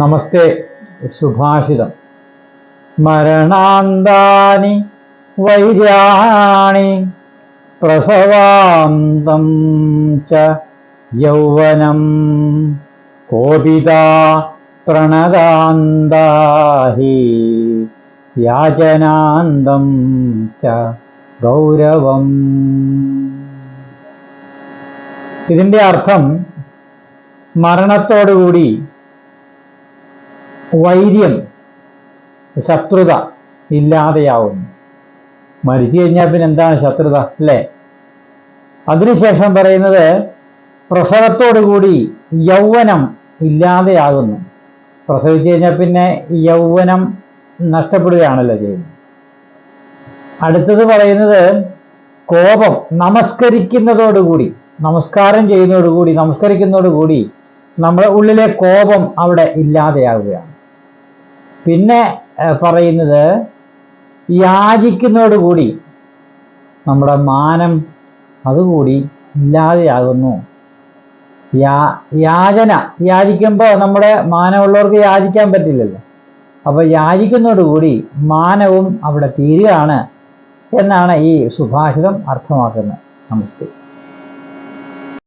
നമസ്തേ. സുഭാഷിതം. മരണാന്താനി വൈര്യാണി പ്രസവാന്തം ച യൗവനം കോപിതാ പ്രണതാന്താഹി യാചനാന്തം ച ഗൗരവം. ഇതിൻ്റെ അർത്ഥം മരണത്തോടുകൂടി വൈര്യം, ശത്രുത ഇല്ലാതെയാവുന്നു. മരിച്ചു കഴിഞ്ഞാൽ പിന്നെ എന്താണ് ശത്രുത, അല്ലേ? അതിനുശേഷം പറയുന്നത് പ്രസവത്തോടുകൂടി യൗവനം ഇല്ലാതെയാകുന്നു. പ്രസവിച്ചു കഴിഞ്ഞാൽ പിന്നെ യൗവനം നഷ്ടപ്പെടുകയാണല്ലോ ചെയ്യുന്നത്. അടുത്തത് പറയുന്നത് കോപം, നമസ്കരിക്കുന്നതോടുകൂടി നമ്മുടെ ഉള്ളിലെ കോപം അവിടെ ഇല്ലാതെയാവുകയാണ്. പിന്നെ പറയുന്നത് യാചിക്കുന്നതോടുകൂടി നമ്മുടെ മാനം അതുകൂടി ഇല്ലാതെയാകുന്നു. യാചിക്കുമ്പോൾ നമ്മുടെ മാനമുള്ളവർക്ക് യാചിക്കാൻ പറ്റില്ലല്ലോ. അപ്പോൾ യാചിക്കുന്നതോടുകൂടി മാനവും അവിടെ തീരുകയാണ് എന്നാണ് ഈ സുഭാഷിതം അർത്ഥമാക്കുന്നത്. നമസ്തേ.